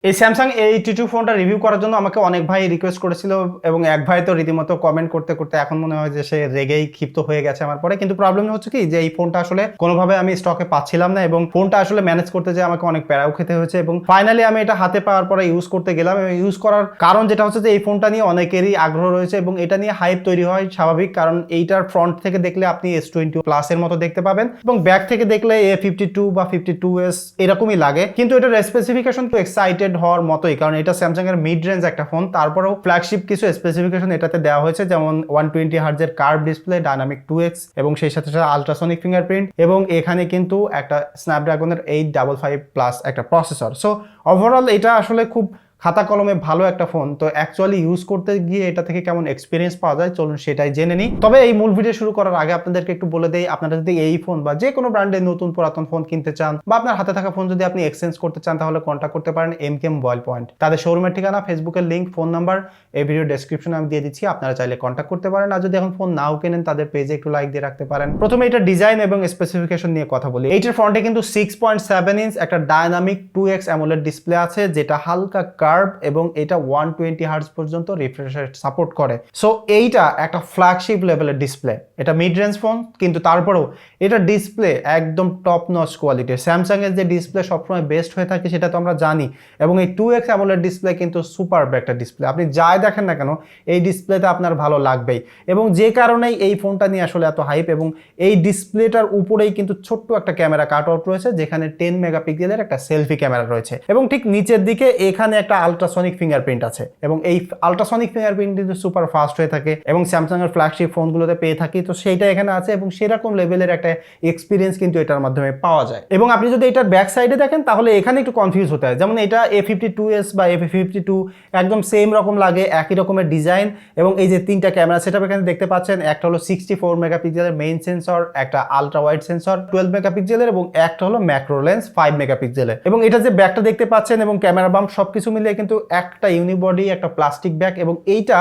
এই Samsung A82 ফোনটা review করার জন্য আমাকে অনেক ভাই রিকোয়েস্ট করেছিল এবং এক ভাই তো রীতিমতো কমেন্ট করতে করতে এখন মনে হয় যে সে রেগেই ক্ষিপ্ত হয়ে গেছে আমার পরে। কিন্তু প্রবলেম হচ্ছে কি যে এই ফোনটা আসলে কোনোভাবে আমি স্টকে পাচ্ছিলাম না এবং ফোনটা আসলে ম্যানেজ করতে যেয়ে আমাকে অনেক প্যারাও খেতে হয়েছে এবং ফাইনালি আমি এটা হাতে পাওয়ার পরে ইউজ করতে গেলাম এবং ইউজ করার কারণ যেটা হচ্ছে যে এই ফোনটা নিয়ে অনেকেরই আগ্রহ রয়েছে এবং এটা নিয়ে হাইপ তৈরি হয় স্বাভাবিক, কারণ এইটার ফ্রন্ট থেকে দেখলে আপনি S20 প্লাস এর মতো দেখতে পাবেন এবং ব্যাক থেকে দেখলে A52 বা 52s এরকমই লাগে, কিন্তু এটার স্পেসিফিকেশন তো এক্সাইটেড হওয়ার মতোই, কারণ এটা স্যামসাং এর মিড রেঞ্জ একটা ফোন। তারপরেও ফ্ল্যাগশিপ কিছু স্পেসিফিকেশন এটাতে দেওয়া হয়েছে, যেমন 120 হার্টজের কার্ভ ডিসপ্লে, ডাইনামিক 2x এবং সেই সাথে সাথে আলট্রাসনিক ফিঙ্গারপ্রিন্ট এবং এখানে কিন্তু একটা স্ন্যাপড্রাগনের 855 প্লাস একটা প্রসেসর। সো ওভারঅল এটা আসলে খুব খাতা কলমে ভালো একটা ফোন। তো অ্যাকচুয়ালি ইউজ করতে গিয়ে এটা থেকে কেমন এক্সপিরিয়েন্স পাওয়া যায় চলুন সেটাই জেনে নিই। তবে এই মূল ভিডিও শুরু করার আগে আপনাদেরকে একটু বলে দেই, আপনারা যদি এই ফোন বা যে কোনো ব্র্যান্ডের নতুন পুরাতন ফোন কিনতে চান বা আপনার হাতে থাকা ফোন যদি আপনি এক্সচেঞ্জ করতে চান তাহলে কন্ট্যাক্ট করতে পারেন MK মোবাইল পয়েন্ট। তাদের শোরুমের ঠিকানা, ফেসবুকের লিঙ্ক, ফোন নাম্বার এই ভিডিও ডেসক্রিপশনে আমি দিয়ে দিচ্ছি, আপনারা চাইলে কন্ট্যাক্ট করতে পারেন। আর যদি এখন ফোন নাও কেনেন তাদের পেজে একটু লাইক দিয়ে রাখতে পারেন। প্রথমে এটা ডিজাইন এবং স্পেসিফিকেশন নিয়ে কথা বলি। এইটার ফ্রন্টে কিন্তু 6.7 ইঞ্চ একটা ডাইনামিক 2x অ্যামোলেড ডিসপ্লে আছে যেটা হালকা কার্ভ এবং এটা 120 হার্টজ পর্যন্ত রিফ্রেশ রেট সাপোর্ট করে। সো এইটা একটা ফ্ল্যাগশিপ লেভেলের ডিসপ্লে। এটা মিড রেঞ্জ ফোন কিন্তু তারপরেও এটা ডিসপ্লে একদম টপ নচ কোয়ালিটির। স্যামসাং এর যে ডিসপ্লে সবসময় বেস্ট হয়ে থাকে সেটা তো আমরা জানি, এবং এই 2x অ্যামোলেড ডিসপ্লে কিন্তু সুপার একটা ডিসপ্লে। আপনি যাই দেখেন না কেন এই ডিসপ্লেতে আপনার ভালো লাগবেই, এবং যে কারণেই এই ফোনটা নিয়ে আসলে এত হাইপ। এবং এই ডিসপ্লেটার উপরেই কিন্তু ছোট্ট একটা ক্যামেরা কাট আউট রয়েছে যেখানে 10 মেগাপিক্সেলের একটা সেলফি ক্যামেরা রয়েছে, এবং ঠিক নিচের দিকে এখানে একটা আলট্রাসনিক ফিঙ্গারপ্রিন্ট আছে এবং এই আলট্রাসনিক ফিঙ্গারপ্রিন্ট কিন্তু সুপার ফাস্ট হয়ে থাকে এবং স্যামসাং এর ফ্ল্যাগশিপ ফোনগুলোতে পেয়ে থাকি। তো সেইটা এখানে আছে এবং সেরকম লেভেলের একটা এক্সপিরিয়েন্স কিন্তু এটার মাধ্যমে পাওয়া যায়। এবং আপনি যদি এটার ব্যাক সাইডে দেখেন তাহলে এখানে একটু কনফিউজ হতে হয়, যেমন এটা A52s বা A52 একদম সেম রকম লাগে, একই রকমের ডিজাইন এবং এই যে তিনটা ক্যামেরা সেটআপ এখানে দেখতে পাচ্ছেন, একটা হলো 64 মেগাপিক্সেলের মেইন সেন্সর, একটা আলট্রা ওয়াইড সেন্সর 12 মেগাপিক্সেলের এবং একটা হলো ম্যাক্রো লেন্স 5 মেগাপিক্সেলের। এবং এটা যে ব্যাকটা দেখতে পাচ্ছেন এবং ক্যামেরা বাম্প সবকিছু মিলিয়ে কিন্তু একটা ইউনিবডি একটা প্লাস্টিক ব্যাগ, এবং এইটা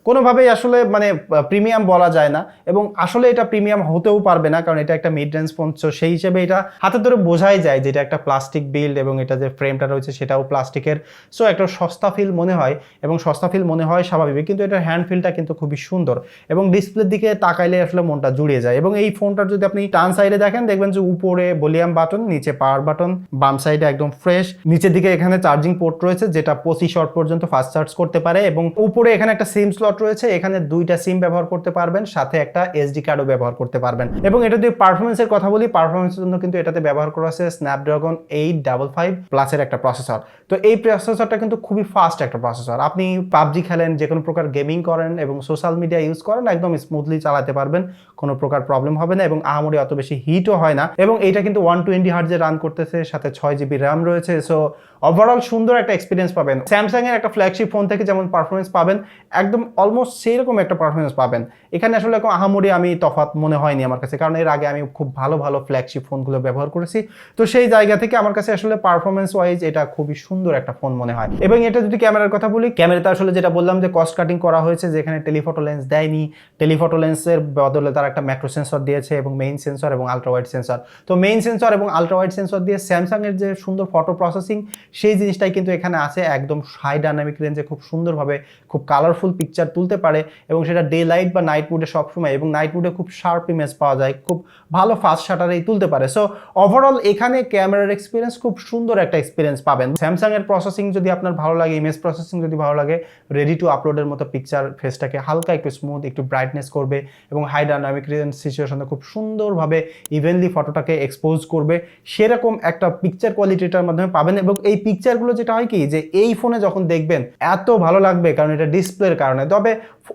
কোনোভাবেই আসলে মানে প্রিমিয়াম বলা যায় না এবং আসলে এটা প্রিমিয়াম হতেও পারবে না, কারণ এটা একটা মিড রেঞ্জ ফোন। সো সেই হিসেবে এটা হাতে ধরে বোঝাই যায় যে এটা একটা প্লাস্টিক বিল্ড এবং এটা যে ফ্রেমটা রয়েছে সেটাও প্লাস্টিকের। সো একটা সস্তা ফিল মনে হয় এবং সস্তা ফিল মনে হয় স্বাভাবিক, কিন্তু এটার হ্যান্ড ফিলটা কিন্তু খুবই সুন্দর এবং ডিসপ্লের দিকে তাকাইলে আসলে মনটা জুড়িয়ে যায়। এবং এই ফোনটার যদি আপনি ডান সাইডে দেখেন দেখবেন যে উপরে ভলিউম বাটন, নিচে পাওয়ার বাটন, বাম সাইডে একদম ফ্রেশ, নিচের দিকে এখানে চার্জিং পোর্ট রয়েছে যেটা 25 ওয়াট পর্যন্ত ফাস্ট চার্জ করতে পারে, এবং উপরে এখানে একটা সিম স্লট রয়েছে, এখানে দুইটা সিম ব্যবহার করতে পারবেন, সাথে একটা SD কার্ডও ব্যবহার করতে পারবেন। এবং এটা যদি পারফরমেন্সের কথা বলি, পারফরমেন্সের জন্য কিন্তু এটাতে ব্যবহার করা আছে স্ন্যাপড্রাগন 855 প্লাসের একটা প্রসেসর। তো এই প্রসেসরটা কিন্তু খুবই ফাস্ট একটা প্রসেসর। আপনি পাবজি খেলেন, যে কোনো প্রকার গেমিং করেন এবং সোশ্যাল মিডিয়া ইউজ করেন, একদম স্মুথলি চালাতে পারবেন, কোনো প্রকার প্রবলেম হবে না এবং আহামরি অত বেশি হিটও হয় না। এবং এইটা কিন্তু 120 হার্টজে রান করতেছে, সাথে 6GB র্যাম রয়েছে। সো ওভারঅল সুন্দর একটা এক্সপিরিয়েন্স পাবেন। স্যামসাং এর একটা ফ্ল্যাগশিপ ফোন থেকে যেমন পারফরমেন্স পাবেন একদম অলমোস্ট সেরকম একটা পারফরমেন্স পাবেন। এখানে আসলে কোনো আহামরি আমি তফাৎ মনে হয়নি আমার কাছে, কারণ এর আগে আমি খুব ভালো ভালো ফ্ল্যাগশিপ ফোনগুলো ব্যবহার করেছি। তো সেই জায়গা থেকে আমার কাছে আসলে পারফরমেন্স ওয়াইজ এটা খুবই সুন্দর একটা ফোন মনে হয়। এবং এটা যদি ক্যামেরার কথা বলি, ক্যামেরাতে আসলে যেটা বললাম যে কস্ট কাটিং করা হয়েছে, যেখানে টেলিফটো লেন্স দেয়নি, টেলিফটো লেন্সের বদলে তারা একটা ম্যাক্রো সেন্সর দিয়েছে এবং মেইন সেন্সর এবং আলট্রা ওয়াইড সেন্সর। তো মেইন সেন্সর এবং আলট্রা ওয়াইড সেন্সর দিয়ে স্যামসাং এর যে সুন্দর ফটো প্রসেসিং সেই জিনিসটাই কিন্তু এখানে আছে। একদম হাই ডাইনামিক রেঞ্জে খুব সুন্দরভাবে খুব কালারফুল পিকচার তুলতে পারে এবং সেটা ডে লাইট বা নাইট মুডে সবসময়, এবং নাইট মুডে খুব শার্প ইমেজ পাওয়া যায়, খুব ভালো ফাস্ট শাটারেই তুলতে পারে। সো ওভারঅল এখানে ক্যামেরার এক্সপিরিয়েন্স খুব সুন্দর একটা এক্সপিরিয়েন্স পাবেন। স্যামসাং এর প্রসেসিং যদি আপনার ভালো লাগে, ইমেজ প্রসেসিং যদি ভালো লাগে, রেডি টু আপলোডের মতো পিকচার ফেসটাকে হালকা একটু স্মুথ একটু ব্রাইটনেস করবে এবং হাই ডাইনামিক রেঞ্জ সিচুয়েশনে খুব সুন্দরভাবে ইভেনলি ফটোটাকে এক্সপোজ করবে, সেরকম একটা পিকচার কোয়ালিটিটার মাধ্যমে পাবেন। এবং এই পিকচারগুলো যেটা হয় কি যে এই ফোনে যখন দেখবেন এত ভালো লাগবে, কারণ এটা ডিসপ্লের কারণে। তবে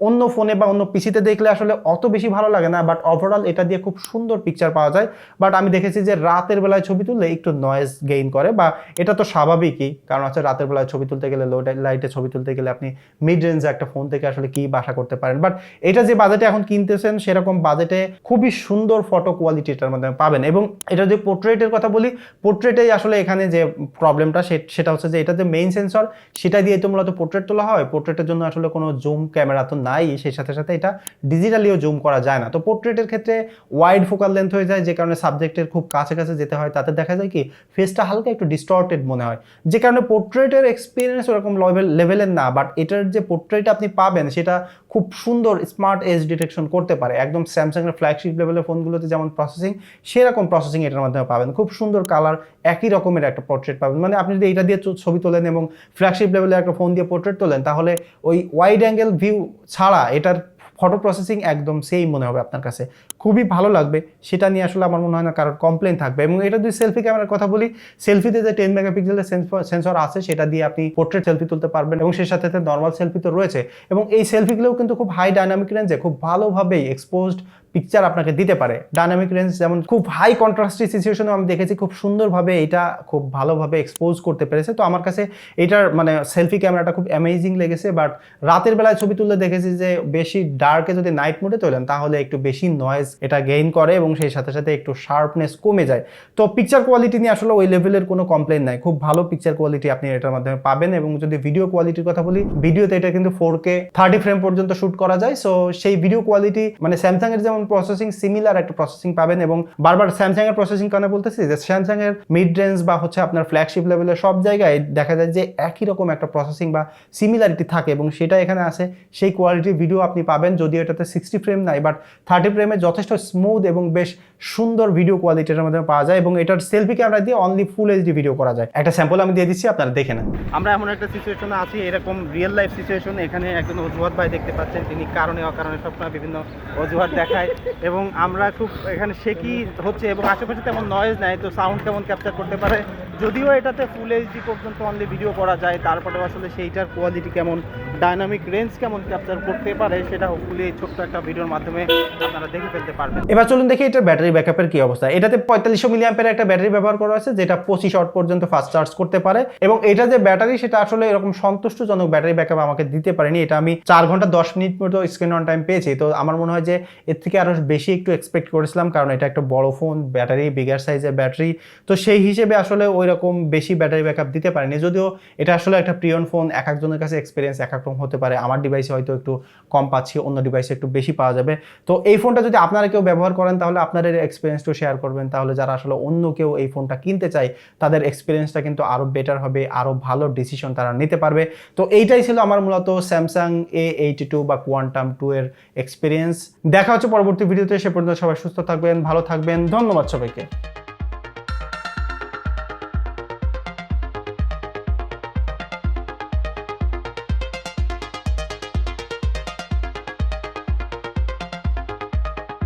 অন্য ফোনে বা অন্য পিসিতে দেখলে আসলে অত বেশি ভালো লাগে না, বাট ওভারঅল এটা দিয়ে খুব সুন্দর পিকচার পাওয়া যায়। বাট আমি দেখেছি যে রাতের বেলায় ছবি তুললে একটু নয়েজ গেইন করে, বা এটা তো স্বাভাবিকই, কারণ হচ্ছে রাতের বেলায় ছবি তুলতে গেলে, লো লাইটে ছবি তুলতে গেলে আপনি মিড রেঞ্জে একটা ফোন থেকে আসলে কি আশা করতে পারেন। বাট এটা যে বাজেটে এখন কিনতেছেন সেরকম বাজেটে খুবই সুন্দর ফটো কোয়ালিটি এটার মধ্যে পাবেন। এবং এটা যে পোর্ট্রেটের কথা বলি, পোর্ট্রেটেই আসলে এখানে যে প্রবলেমটা সেটা হচ্ছে যে এটা যে মেইন সেন্সর সেটা দিয়ে তো মূলত পোর্ট্রেট তোলা হয়। পোর্ট্রেটের জন্য আসলে কোনো জুম ক্যামেরা তো নাই, সেই সাথে সাথে এটা ডিজিটালিও জুম করা যায় না। তো পোর্ট্রেটের ক্ষেত্রে ওয়াইড ফোকাল লেন্থ হয়ে যায়, যে কারণে সাবজেক্টের খুব কাছে কাছে যেতে হয়, তাতে দেখা যায় কি ফেসটা হালকা একটু ডিস্টর্টেড মনে হয়, যে কারণে পোর্ট্রেটের এক্সপিরিয়েন্স ওরকম লেভেলের না। বাট এটার যে পোর্ট্রেট আপনি পাবেন সেটা খুব সুন্দর স্মার্ট এজ ডিটেকশন করতে পারে, একদম স্যামসাংয়ের ফ্ল্যাগশিপ লেভেলের ফোনগুলোতে যেমন প্রসেসিং, সেরকম প্রসেসিং এটার মাধ্যমে পাবেন। খুব সুন্দর কালার, একই রকমের একটা পোর্ট্রেট পাবেন। মানে আপনি যদি এটা দিয়ে ছবি তোলেন এবং ফ্ল্যাগশিপ লেভেলের একটা ফোন দিয়ে পোর্ট্রেট তোলেন, তাহলে ওই ওয়াইড অ্যাঙ্গেল ভিউ ছাড়া এটার ফটো প্রসেসিং একদম সেম মনে হবে আপনার কাছে, খুবই ভালো লাগবে। সেটা নিয়ে আসলে আমার মনে হয় না কারোর কমপ্লেন থাকবে। এবং এটা যদি সেলফি ক্যামেরার কথা বলি, সেলফিতে যে 10 মেগাপিক্সেলের সেন্সর আছে সেটা দিয়ে আপনি পোর্ট্রেট সেলফি তুলতে পারবেন, এবং সেই সাথে নর্মাল সেলফি তো রয়েছে। এবং এই সেলফিগুলোও কিন্তু খুব হাই ডাইনামিক রেঞ্জে খুব ভালোভাবেই এক্সপোজড পিকচার আপনাকে দিতে পারে। ডাইনামিক রেঞ্জ যেমন খুব হাই কন্ট্রাস্টি সিচুয়েশনে আমি দেখেছি খুব সুন্দরভাবে এটা খুব ভালোভাবে এক্সপোজ করতে পেরেছে। তো আমার কাছে এটার মানে সেলফি ক্যামেরাটা খুব অ্যামেজিং লেগেছে। বাট রাতের বেলায় ছবি তুললে দেখেছি যে বেশি ডার্কে যদি নাইট মোডে তোলেন তাহলে একটু বেশি নয়েজ এটা গেইন করে, এবং সেই সাথে সাথে একটু শার্পনেস কমে যায়। তো পিকচার কোয়ালিটি নিয়ে আসলে ওই লেভেলের কোনো কমপ্লেন নাই, খুব ভালো পিকচার কোয়ালিটি আপনি এটার মাধ্যমে পাবেন। এবং যদি ভিডিও কোয়ালিটির কথা বলি, ভিডিওতে এটা কিন্তু 4K 30 ফ্রেম পর্যন্ত শুট করা যায়। সো সেই ভিডিও কোয়ালিটি মানে স্যামসাং এর যেমন প্রসেসিং সিমিলার একটা প্রসেসিং পাবেন। এবং বারবার স্যামসাং এর প্রসেসিং কেন বলতেছি, যে স্যামসাং এর মিড রেঞ্জ বা হচ্ছে আপনার ফ্ল্যাগশিপ লেভেলের সব জায়গায় দেখা যায় যে একই রকম একটা প্রসেসিং বা সিমিলারিটি থাকে, এবং সেটা এখানে আছে। সেই কোয়ালিটির ভিডিও আপনি পাবেন, যদিও এটাতে 60 ফ্রেম নাই, বাট 30 ফ্রেমে যথেষ্ট স্মুথ এবং বেশ সুন্দর ভিডিও কোয়ালিটির মধ্যে পাওয়া যায়। এবং এটার সেলফি ক্যামেরা দিয়ে অনলি ফুল এইচডি ভিডিও করা যায়। একটা স্যাম্পল আমি দিয়ে দিচ্ছি, আপনারা দেখে নেন। আমরা এমন একটা সিচুয়েশনে আছি, এরকম রিয়েল লাইফ সিচুয়েশন। এখানে একজন অজুহাত ভাই দেখতে পাচ্ছেন, তিনি কারণে অকারণে সবসময় বিভিন্ন অজুহাত দেখায়, এবং আমরা খুব এখানে শেকি হচ্ছে, এবং আশেপাশে তেমন নয়েজ নাই, তো সাউন্ড কেমন ক্যাপচার করতে পারে। যদিও এটাতে ফুল এইচডি পর্যন্ত অনলি ভিডিও করা যায়, তারপরেও আসলে সেইটার কোয়ালিটি কেমন, ডাইনামিক রেঞ্জ কেমন ক্যাপচার করতে পারে, সেটা হোপফুলি এই ছোট্ট একটা ভিডিওর মাধ্যমে আপনারা দেখে ফেলতে পারবেন। এবার চলুন দেখি এটার ব্যাটারি ব্যাকআপের কি অবস্থা। এটাতে 4500 মিলিঅ্যাম্পিয়ার একটা ব্যাটারি ব্যবহার করা হয়েছে, যেটা 25 ওয়াট পর্যন্ত ফাস্ট চার্জ করতে পারে। এবং এটা যে ব্যাটারি, সেটা আসলে এরকম সন্তুষ্টজনক ব্যাটারি ব্যাকআপ আমাকে দিতে পারেনি। এটা আমি 4 ঘন্টা 10 মিনিট মতো স্ক্রিন অন টাইম পেয়েছি। তো আমার মনে হয় যে এর থেকে আরো বেশি একটু এক্সপেক্ট করেছিলাম, কারণ এটা একটা বড় ফোন, ব্যাটারি বিগার সাইজের ব্যাটারি, তো সেই হিসেবে আসলে ওই রকম বেশি ব্যাটারি ব্যাকআপ দিতে পারেনি। যদিও এটা আসলে একটা প্রিয়ন ফোন, এক একজনের কাছে এক্সপিরিয়েন্স এক এক রকম হতে পারে। আমার ডিভাইসে হয়তো একটু কম পাচ্ছি, অন্য ডিভাইসে একটু বেশি পাওয়া যাবে। তো এই ফোনটা যদি আপনারা কেউ ব্যবহার করেন, তাহলে আপনাদের এক্সপিরিয়েন্সটা শেয়ার করবেন, তাহলে যারা আসলে অন্য কেউ এই ফোনটা কিনতে চায় তাদের এক্সপিরিয়েন্সটা কিন্তু আরো বেটার হবে, আরো ভালো ডিসিশন তারা নিতে পারবে। তো এইটাই ছিল আমার মূলত স্যামসাং A82 বা কোয়ান্টাম 2 এর এক্সপিরিয়েন্স। দেখা হচ্ছে পরবর্তী ভিডিওতে, সে পর্যন্ত সবাই সুস্থ থাকবেন, ভালো থাকবেন, ধন্যবাদ সবাইকে।